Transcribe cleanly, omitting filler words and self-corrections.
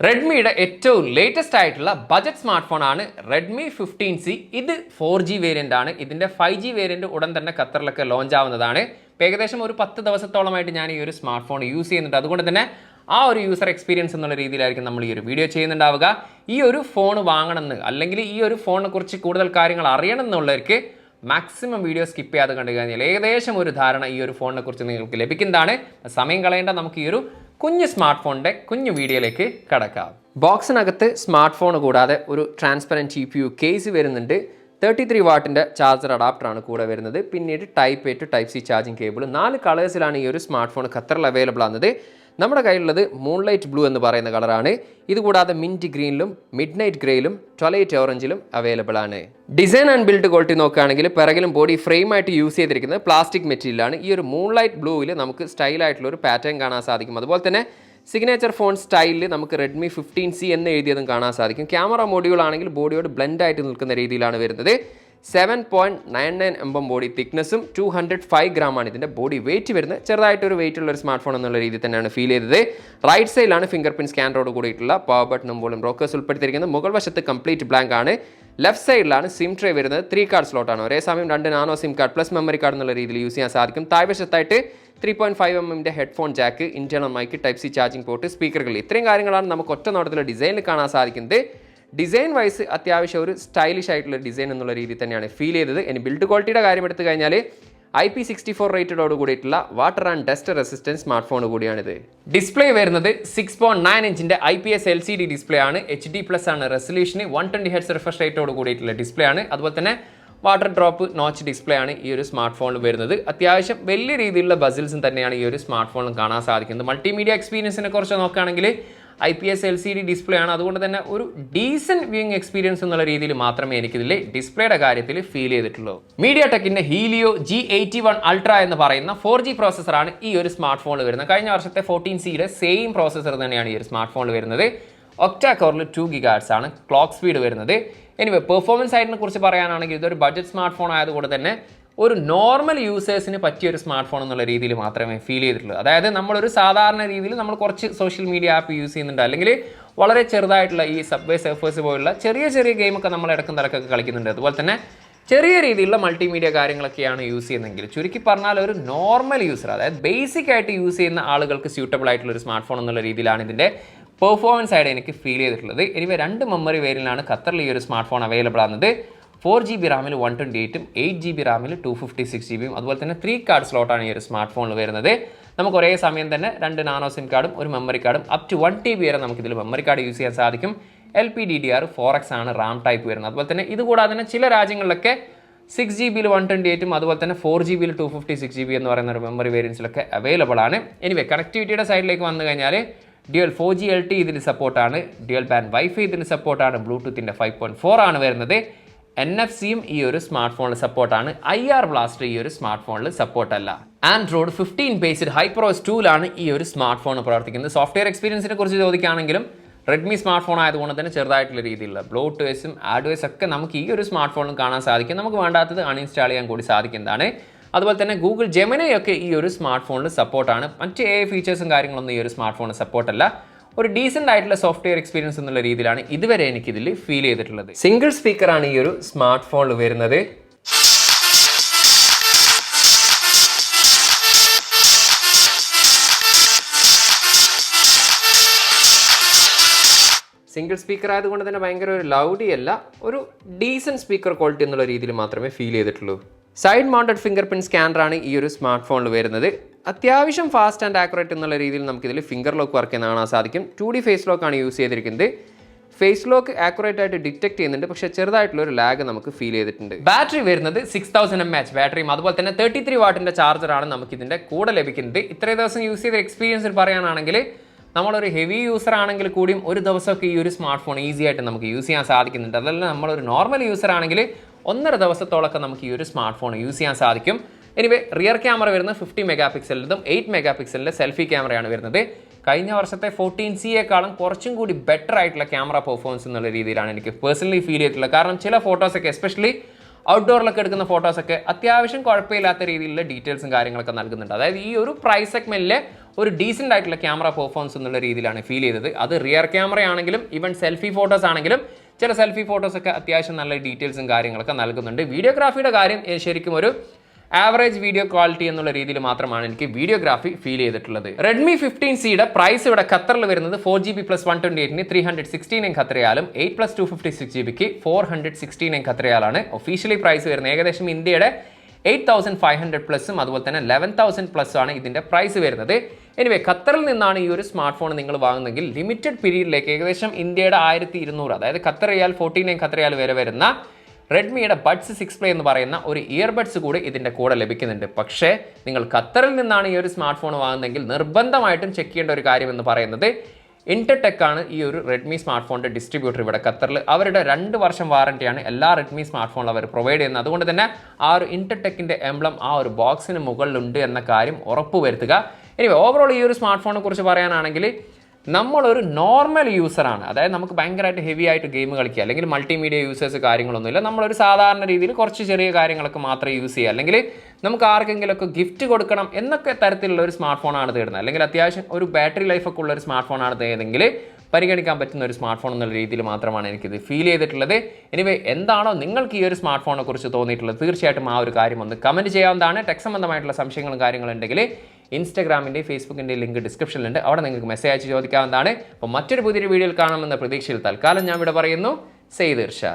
റെഡ്മിയുടെ ഏറ്റവും ലേറ്റസ്റ്റ് ആയിട്ടുള്ള budget smart phone ആണ് റെഡ്മി 15C. ഇത് 4G വേരിയന്റ് ആണ്. ഇതിന്റെ 5G വേരിയന്റ് ഉടൻ തന്നെ ഖത്തറിലൊക്കെ ലോഞ്ച് ആവുന്നതാണ്. ഏകദേശം ഒരു 10 ദിവസത്തോളമായിട്ട് ഞാൻ ഈ ഒരു സ്മാർട്ട് ഫോൺ യൂസ് ചെയ്യുന്നുണ്ട്. അതുകൊണ്ട് തന്നെ ആ ഒരു യൂസർ എക്സ്പീരിയൻസ് എന്നുള്ള രീതിയിലായിരിക്കും നമ്മൾ ഈ ഒരു വീഡിയോ ചെയ്യുന്നുണ്ടാവുക. ഈ ഒരു ഫോൺ വാങ്ങണമെന്ന് അല്ലെങ്കിൽ ഈ ഒരു ഫോണിനെ കുറിച്ച് കൂടുതൽ കാര്യങ്ങൾ അറിയണം എന്നുള്ളവർക്ക് മാക്സിമം വീഡിയോ സ്കിപ്പ് ചെയ്യാതെ കണ്ടു കഴിഞ്ഞാൽ ഏകദേശം ഒരു ധാരണ ഈ ഒരു ഫോണിനെ കുറിച്ച് നിങ്ങൾക്ക് ലഭിക്കുന്നതാണ്. സമയം കളയേണ്ട, നമുക്ക് ഈ ഒരു കുഞ്ഞ് സ്മാർട്ട് ഫോണിൻ്റെ കുഞ്ഞു വീഡിയോയിലേക്ക് കടക്കാം. ബോക്സിനകത്ത് സ്മാർട്ട് ഫോൺ കൂടാതെ ഒരു ട്രാൻസ്പെറൻറ്റ് CPU കേസ് വരുന്നുണ്ട്. 33 വാട്ടിൻ്റെ ചാർജർ അഡാപ്റ്ററാണ് കൂടെ വരുന്നത്. പിന്നീട് type A to Type C charging cable. 4 കളേഴ്സിലാണ് ഈ ഒരു സ്മാർട്ട് ഫോൺ ഖത്തറിൽ അവൈലബിൾ ആകുന്നത്. നമ്മുടെ കയ്യിലുള്ളത് മൂൺലൈറ്റ് ബ്ലൂ എന്ന് പറയുന്ന കളറാണ്. ഇതുകൂടാതെ മിൻറ്റ് ഗ്രീനിലും മിഡ് നൈറ്റ് ഗ്രേയിലും ട്വലൈറ്റ് ഓറഞ്ചിലും അവൈലബിൾ ആണ്. ഡിസൈൻ ആൻഡ് ബിൽഡ് ക്വാളിറ്റി നോക്കുകയാണെങ്കിൽ പിറകിലും ബോഡി ഫ്രെയിം ആയിട്ട് യൂസ് ചെയ്തിരിക്കുന്നത് പ്ലാസ്റ്റിക് മെറ്റീരിയലാണ്. ഈ ഒരു മൂൺലൈറ്റ് ബ്ലൂവിൽ നമുക്ക് സ്റ്റൈലായിട്ടുള്ള ഒരു പാറ്റേൺ കാണാൻ സാധിക്കും. അതുപോലെ തന്നെ സിഗ്നേച്ചർ ഫോൺ സ്റ്റൈലിൽ നമുക്ക് റെഡ്മി 15C എന്ന് എഴുതിയതും കാണാൻ സാധിക്കും. ക്യാമറ മോഡ്യൂൾ ആണെങ്കിൽ ബോഡിയോട് ബ്ലെൻഡ് ആയിട്ട് നിൽക്കുന്ന രീതിയിലാണ് വരുന്നത്. 7.99 mm ബോഡി തിക്നെസ്സും 205 ഗ്രാമാണ് ഇതിൻ്റെ ബോഡി വെയിറ്റ് വരുന്നത്. ചെറുതായിട്ടൊരു വെയിറ്റ് ഉള്ള ഒരു സ്മാർട്ട് ഫോൺ എന്നുള്ള രീതിയിൽ തന്നെയാണ് ഫീൽ ചെയ്തത്. റൈറ്റ് സൈഡിലാണ് ഫിംഗർ പ്രിന്റ് സ്കാനറോട് കൂടിയിട്ടുള്ള പവർ ബട്ടണും വോളിയം റോക്കേഴ്സ് ഉൾപ്പെടുത്തിയിരിക്കുന്നത്. മുകൾ വശത്ത് കംപ്ലീറ്റ് ബ്ലാങ്ക് ആണ്. ലെഫ്റ്റ് സൈഡിലാണ് സിം ട്രേ വരുന്നത്. 3 കാർഡ് സ്ലോട്ടാണ്. ഒരേ സമയം 2 nano SIM card plus memory card എന്നുള്ള രീതിയിൽ യൂസ് ചെയ്യാൻ സാധിക്കും. താഴ്വശത്തായിട്ട് 3.5 mm headphone jack, internal mic, type C charging port, സ്പീക്കറുകൾ. ഇത്രയും കാര്യങ്ങളാണ് നമുക്ക് ഒറ്റ നോട്ടത്തിലുള്ള ഡിസൈനിൽ കാണാൻ സാധിക്കുന്നത്. ഡിസൈൻ വൈസ് അത്യാവശ്യം ഒരു സ്റ്റൈലിഷ് ആയിട്ടുള്ള ഡിസൈൻ എന്നുള്ള രീതിയിൽ തന്നെയാണ് ഫീൽ ചെയ്തത്. ഇനി ബിൽഡ് ക്വാളിറ്റിയുടെ കാര്യം എടുത്തു കഴിഞ്ഞാൽ IP64 റേറ്റഡോട് കൂടിയിട്ടുള്ള water and dust resistance smart phone കൂടിയാണിത്. ഡിസ്പ്ലേ വരുന്നത് 6.9 ഇഞ്ചിൻ്റെ IPS LCD ഡിസ്പ്ലേ ആണ്. HD+ ആണ് റെസൊല്യൂഷന്. 120 Hz റിഫ്രഷ് റേറ്റോട് കൂടിയിട്ടുള്ള ഡിസ്പ്ലേ ആണ്. അതുപോലെ തന്നെ വാട്ടർ ഡ്രോപ്പ് നോച്ച് ഡിസ്പ്ലേ ആണ് ഈ ഒരു സ്മാർട്ട് ഫോണിൽ വരുന്നത്. അത്യാവശ്യം വലിയ രീതിയിലുള്ള ബസിൽസും തന്നെയാണ് ഈ ഒരു സ്മാർട്ട് ഫോണിൽ കാണാൻ സാധിക്കുന്നത്. മൾട്ടിമീഡിയ എക്സ്പീരിയൻസിനെ കുറിച്ച് നോക്കുകയാണെങ്കിൽ IPS LCD ഡിസ്പ്ലേ ആണ്. അതുകൊണ്ട് തന്നെ ഒരു ഡീസൻറ്റ് വ്യൂയിങ് എക്സ്പീരിയൻസ് എന്നുള്ള രീതിയിൽ മാത്രമേ എനിക്കിതിൽ ഡിസ്പ്ലേയുടെ കാര്യത്തിൽ ഫീൽ ചെയ്തിട്ടുള്ളൂ. മീഡിയ ടെക്കിൻ്റെ ഹീലിയോ G81 Ultra എന്ന് പറയുന്ന 4G പ്രോസസ്സറാണ് ഈ ഒരു സ്മാർട്ട് ഫോണിൽ വരുന്നത്. കഴിഞ്ഞ വർഷത്തെ 14Cയുടെ സെയിം പ്രോസസ്സർ തന്നെയാണ് ഈ ഒരു സ്മാർട്ട് ഫോണിൽ വരുന്നത്. ഒക്ടാ കോറിൽ 2 GHz ആണ് ക്ലോക്ക് സ്പീഡ് വരുന്നത്. എനിവേ പെർഫോമൻസ് സൈഡിനെ കുറിച്ച് പറയാനാണെങ്കിൽ ഇതൊരു ബഡ്ജറ്റ് സ്മാർട്ട് ഫോൺ ആയതുകൊണ്ട് തന്നെ ഒരു നോർമൽ യൂസേഴ്സിന് പറ്റിയ ഒരു സ്മാർട്ട് ഫോൺ എന്നുള്ള രീതിയിൽ മാത്രമേ ഫീൽ ചെയ്തിട്ടുള്ളൂ. അതായത് നമ്മളൊരു സാധാരണ രീതിയിൽ നമ്മൾ കുറച്ച് സോഷ്യൽ മീഡിയ ആപ്പ് യൂസ് ചെയ്യുന്നുണ്ട്, അല്ലെങ്കിൽ വളരെ ചെറുതായിട്ടുള്ള ഈ സബ്വേ സർഫേഴ്സ് പോലുള്ള ചെറിയ ചെറിയ ഗെയിമൊക്കെ നമ്മൾ ഇടക്കും തലക്കൊക്കെ കളിക്കുന്നുണ്ട്. അതുപോലെ തന്നെ ചെറിയ രീതിയിലുള്ള മൾട്ടിമീഡിയ കാര്യങ്ങളൊക്കെയാണ് യൂസ് ചെയ്യുന്നതെങ്കിൽ ചുരുക്കി പറഞ്ഞാൽ ഒരു നോർമൽ യൂസർ, അതായത് ബേസിക് ആയിട്ട് യൂസ് ചെയ്യുന്ന ആളുകൾക്ക് സ്യൂട്ടബിൾ ആയിട്ടുള്ള ഒരു സ്മാർട്ട് ഫോൺ എന്നുള്ള രീതിയിലാണ് ഇതിൻ്റെ പെർഫോമൻസ് ആയിട്ട് എനിക്ക് ഫീൽ ചെയ്തിട്ടുള്ളത്. എനിവേ 2 മെമ്മറി വേരിയന്റിലാണ് ഖത്തറിൽ ഈ ഒരു സ്മാർട്ട് ഫോൺ അവൈലബിൾ ആകുന്നത്. 4GB റാമിൽ 128ഉം 8GB റാമിൽ 256GB അതുപോലെ തന്നെ 3 കാർഡ് സ്ലോട്ടാണ് ഈ ഒരു സ്മാർട്ട് ഫോണിൽ വരുന്നത്. നമുക്ക് ഒരേ സമയം തന്നെ 2 നാനോ സിം കാർഡും ഒരു മെമ്മറി കാർഡും അപ് ടു 1TB വരെ നമുക്കിതിൽ മെമ്മറി കാർഡ് യൂസ് ചെയ്യാൻ സാധിക്കും. LPDDR4X ആണ് റാം ടൈപ്പ് വരുന്നത്. അതുപോലെ തന്നെ ഇതുകൂടാതെ തന്നെ ചില രാജ്യങ്ങളിലൊക്കെ 6GBയിൽ 128ഉം അതുപോലെ തന്നെ 4GBയിൽ 256GB എന്ന് പറയുന്ന ഒരു മെമ്മറി വേരിയൻസിലൊക്കെ അവൈലബിൾ ആണ്. എനിവേ കണക്ടിവിറ്റിയുടെ സൈഡിലേക്ക് വന്നു കഴിഞ്ഞാൽ ഡ്യുവൽ 4G LTE ഇതിൽ സപ്പോർട്ടാണ്, ഡ്യുവൽ ബാൻഡ് വൈഫൈ ഇതിൽ സപ്പോർട്ടാണ്, ബ്ലൂടൂത്തിൻ്റെ 5.4 ആണ് വരുന്നത്. NFC-യും ഈ ഒരു സ്മാർട്ട് ഫോണിൽ സപ്പോർട്ടാണ്. IR ബ്ലാസ്റ്റർ ഈ ഒരു സ്മാർട്ട് ഫോണിൽ സപ്പോർട്ടല്ല. ആൻഡ്രോയിഡ് 15 ബേസ്ഡ് HyperOS 2ലാണ് ഈ ഒരു സ്മാർട്ട് ഫോൺ പ്രവർത്തിക്കുന്നത്. സോഫ്റ്റ്വെയർ എക്സ്പീരിയൻസിനെ കുറിച്ച് ചോദിക്കുകയാണെങ്കിലും റെഡ്മി സ്മാർട്ട് ഫോൺ ആയതുകൊണ്ട് തന്നെ ചെറുതായിട്ടുള്ള രീതിയിലുള്ള ബ്ലോട്ട്വേഴ്സും ആഡ്വേഴ്സും ഒക്കെ നമുക്ക് ഈ ഒരു സ്മാർട്ട് ഫോണിൽ കാണാൻ സാധിക്കും. നമുക്ക് വേണ്ടാത്തത് അൺഇൻസ്റ്റാൾ ചെയ്യാൻ കൂടി സാധിക്കുന്നതാണ്. അതുപോലെ തന്നെ ഗൂഗിൾ ജെമിനി ഒക്കെ ഈ ഒരു സ്മാർട്ട് ഫോണിൽ സപ്പോർട്ടാണ്. മറ്റ് AI ഫീച്ചേഴ്സും കാര്യങ്ങളൊന്നും ഈ ഒരു സ്മാർട്ട് ഫോണിൽ സപ്പോർട്ടല്ല. ഒരു ഡീസൻ്റ് ആയിട്ടുള്ള സോഫ്റ്റ്വെയർ എക്സ്പീരിയൻസ് എന്നുള്ള രീതിയിലാണ് ഇതുവരെ എനിക്കിതിൽ ഫീൽ ചെയ്തിട്ടുള്ളത്. സിംഗിൾ സ്പീക്കറാണ് ഈ ഒരു സ്മാർട്ട് ഫോണിൽ വരുന്നത്. സിംഗിൾ സ്പീക്കർ ആയതുകൊണ്ട് തന്നെ ഭയങ്കര ഒരു ലൗഡി അല്ല, ഒരു ഡീസൻറ്റ് സ്പീക്കർ ക്വാളിറ്റി എന്നുള്ള രീതിയിൽ മാത്രമേ ഫീൽ ചെയ്തിട്ടുള്ളൂ. സൈഡ് മൗണ്ടഡ് ഫിംഗർ പ്രിന്റ് സ്കാനറാണ് ഈ ഒരു സ്മാർട്ട് ഫോണിൽ വരുന്നത്. അത്യാവശ്യം ഫാസ്റ്റ് ആൻഡ് ആക്യുറേറ്റ് എന്നുള്ള രീതിയിൽ നമുക്കിതിൽ ഫിംഗർ ലോക്ക് വർക്ക് ചെയ്യുന്ന കാണാൻ സാധിക്കും. 2D ഫേസ് ലോക്കാണ് യൂസ് ചെയ്തിരിക്കുന്നത്. ഫേസ് ലോക്ക് ആക്യുറേറ്റ് ആയിട്ട് ഡിറ്റക്ട് ചെയ്യുന്നുണ്ട്, പക്ഷേ ചെറുതായിട്ടുള്ള ഒരു ലാഗ് നമുക്ക് ഫീൽ ചെയ്തിട്ടുണ്ട്. ബാറ്ററി വരുന്നത് 6000 mAh ബാറ്ററിയും അതുപോലെ തന്നെ 33 വാട്ടിൻ്റെ ചാർജറാണ് നമുക്കിതിൻ്റെ കൂടെ ലഭിക്കുന്നത്. ഇത്രയും ദിവസം യൂസ് ചെയ്ത എക്സ്പീരിയൻസിൽ പറയുകയാണെങ്കിൽ നമ്മളൊരു ഹെവി യൂസർ ആണെങ്കിൽ കൂടിയും ഒരു ദിവസമൊക്കെ ഈ ഒരു സ്മാർട്ട് ഫോൺ ഈസി ആയിട്ട് നമുക്ക് യൂസ് ചെയ്യാൻ സാധിക്കുന്നുണ്ട്. അതല്ല നമ്മളൊരു നോർമൽ യൂസർ ആണെങ്കിൽ 1.5 ദിവസത്തോളമൊക്കെ നമുക്ക് ഈ ഒരു സ്മാർട്ട് ഫോൺ യൂസ് ചെയ്യാൻ സാധിക്കും. എനിവേ റിയർ ക്യാമറ വരുന്നത് 50 മെഗാപിക്സലിൻ്റെതും 8 മെഗാപിക്സലിൻ്റെ സെൽഫി ക്യാമറയാണ് വരുന്നത്. കഴിഞ്ഞ വർഷത്തെ 14Cയേക്കാളും കുറച്ചും കൂടി ബെറ്റർ ആയിട്ടുള്ള ക്യാമറ പെർഫോമൻസ് എന്നുള്ള രീതിയിലാണ് എനിക്ക് പേഴ്സണലി ഫീൽ ചെയ്തിട്ടുള്ളത്. കാരണം ചില ഫോട്ടോസൊക്കെ എസ്പെഷ്യലി ഔട്ട്ഡോറിലൊക്കെ എടുക്കുന്ന ഫോട്ടോസൊക്കെ അത്യാവശ്യം കുഴപ്പമില്ലാത്ത രീതിയിലുള്ള ഡീറ്റെയിൽസും കാര്യങ്ങളൊക്കെ നൽകുന്നുണ്ട്. അതായത് ഈ ഒരു പ്രൈസ് സെഗ്മെന്റിലെ ഒരു ഡീസെന്റ് ആയിട്ടുള്ള ക്യാമറ പെർഫോമൻസ് എന്നുള്ള രീതിയിലാണ് ഫീൽ ചെയ്തത്. അത് റിയർ ക്യാമറ ആണെങ്കിലും ഈവൻ സെൽഫി ഫോട്ടോസ് ആണെങ്കിലും ചില സെൽഫി ഫോട്ടോസൊക്കെ അത്യാവശ്യം നല്ല ഡീറ്റെയിൽസും കാര്യങ്ങളൊക്കെ നൽകുന്നുണ്ട്. വീഡിയോഗ്രാഫിയുടെ കാര്യം ശരിക്കും ഒരു ആവറേജ് വീഡിയോ ക്വാളിറ്റി എന്നുള്ള രീതിയിൽ മാത്രമാണ് എനിക്ക് വീഡിയോഗ്രാഫി ഫീൽ ചെയ്തിട്ടുള്ളത്. റെഡ്മി 15Cയുടെ പ്രൈസ് ഇവിടെ ഖത്തറിൽ വരുന്നത് 4GB + 128ന് 316 ഖത്തറിയാലും 8 + 256GBക്ക് 416 ഖത്തറിയാലാണ് ഒഫീഷ്യലി പ്രൈസ് വരുന്നത്. ഏകദേശം ഇന്ത്യയുടെ 8500+ അതുപോലെ തന്നെ 11,000+ ആണ് ഇതിന്റെ പ്രൈസ് വരുന്നത്. എനിവേ ഖത്തറിൽ നിന്നാണ് ഈ ഒരു സ്മാർട്ട് ഫോൺ നിങ്ങൾ വാങ്ങുന്നെങ്കിൽ ലിമിറ്റഡ് പീരീഡിലേക്ക് ഏകദേശം ഇന്ത്യയുടെ 1200 അതായത് ഖത്തർ റിയാൽ 14 ഖത്തർ റിയാൽ വരെ വരുന്ന റെഡ്മിയുടെ ബഡ്സ് 6 Play എന്ന് പറയുന്ന ഒരു ഇയർബഡ്സ് കൂടി ഇതിന്റെ കൂടെ ലഭിക്കുന്നുണ്ട്. പക്ഷേ നിങ്ങൾ ഖത്തറിൽ നിന്നാണ് ഈ ഒരു സ്മാർട്ട് ഫോൺ വാങ്ങുന്നതെങ്കിൽ നിർബന്ധമായിട്ടും ചെക്ക് ചെയ്യേണ്ട ഒരു കാര്യം എന്ന് പറയുന്നത് ഇൻറ്റർടെക് ആണ് ഈ ഒരു റെഡ്മി സ്മാർട്ട് ഫോണിന്റെ ഡിസ്ട്രിബ്യൂട്ടർ ഇവിടെ ഖത്തറിൽ. അവരുടെ 2 വർഷം വാറന്റിയാണ് എല്ലാ റെഡ്മി സ്മാർട്ട് ഫോണിലും അവർ പ്രൊവൈഡ് ചെയ്യുന്നത്. അതുകൊണ്ട് തന്നെ ആ ഒരു ഇൻറ്റർടെക്കിന്റെ എംബ്ലം ആ ഒരു ബോക്സിന് മുകളിലുണ്ട് എന്ന കാര്യം ഉറപ്പുവരുത്തുക. ഇനി ഓവറോൾ ഈ ഒരു സ്മാർട്ട് ഫോണിനെ കുറിച്ച് പറയാനാണെങ്കിൽ നമ്മളൊരു നോർമൽ യൂസറാണ്, അതായത് നമുക്ക് ഭയങ്കരമായിട്ട് ഹെവി ആയിട്ട് ഗെയിം കളിക്കുക അല്ലെങ്കിൽ മൾട്ടിമീഡിയ യൂസേഴ്സ് കാര്യങ്ങളൊന്നുമില്ല. നമ്മളൊരു സാധാരണ രീതിയിൽ കുറച്ച് ചെറിയ കാര്യങ്ങളൊക്കെ മാത്രമേ യൂസ് ചെയ്യുക, അല്ലെങ്കിൽ നമുക്ക് ആർക്കെങ്കിലുമൊക്കെ ഗിഫ്റ്റ് കൊടുക്കണം എന്നൊക്കെ തരത്തിലുള്ള ഒരു സ്മാർട്ട് ഫോണാണ് തേടുന്നത്, അല്ലെങ്കിൽ അത്യാവശ്യം ഒരു ബാറ്ററി ലൈഫൊക്കെ ഉള്ള ഒരു സ്മാർട്ട് ഫോണാണ് തേടുന്നതെങ്കിൽ പരിഗണിക്കാൻ പറ്റുന്ന ഒരു സ്മാർട്ട് ഫോൺ എന്നുള്ള രീതിയിൽ മാത്രമാണ് എനിക്കിത് ഫീൽ ചെയ്തിട്ടുള്ളത്. എനിവേ എന്താണോ നിങ്ങൾക്ക് ഈ ഒരു സ്മാർട്ട് ഫോണിനെ കുറിച്ച് തോന്നിയിട്ടുള്ളത് തീർച്ചയായിട്ടും ആ ഒരു കാര്യം ഒന്ന് കമൻറ്റ് ചെയ്യാവുന്നതാണ്. ടെക് സംബന്ധമായിട്ടുള്ള സംശയങ്ങളും കാര്യങ്ങളുണ്ടെങ്കിൽ ഇൻസ്റ്റാഗ്രാമിൻ്റെയും ഫേസ്ബുക്കിൻ്റെയും ലിങ്ക് ഡിസ്ക്രിപ്ഷനിലുണ്ട്, അവിടെ നിങ്ങൾക്ക് മെസ്സേജ് അയച്ച് ചോദിക്കാവുന്നതാണ്. അപ്പോൾ മറ്റൊരു പുതിയൊരു വീഡിയോയിൽ കാണാമെന്ന പ്രതീക്ഷയിൽ തൽക്കാലം ഞാൻ ഇവിടെ പറയുന്നു. സെയ്ദ് ഇർഷാദ്.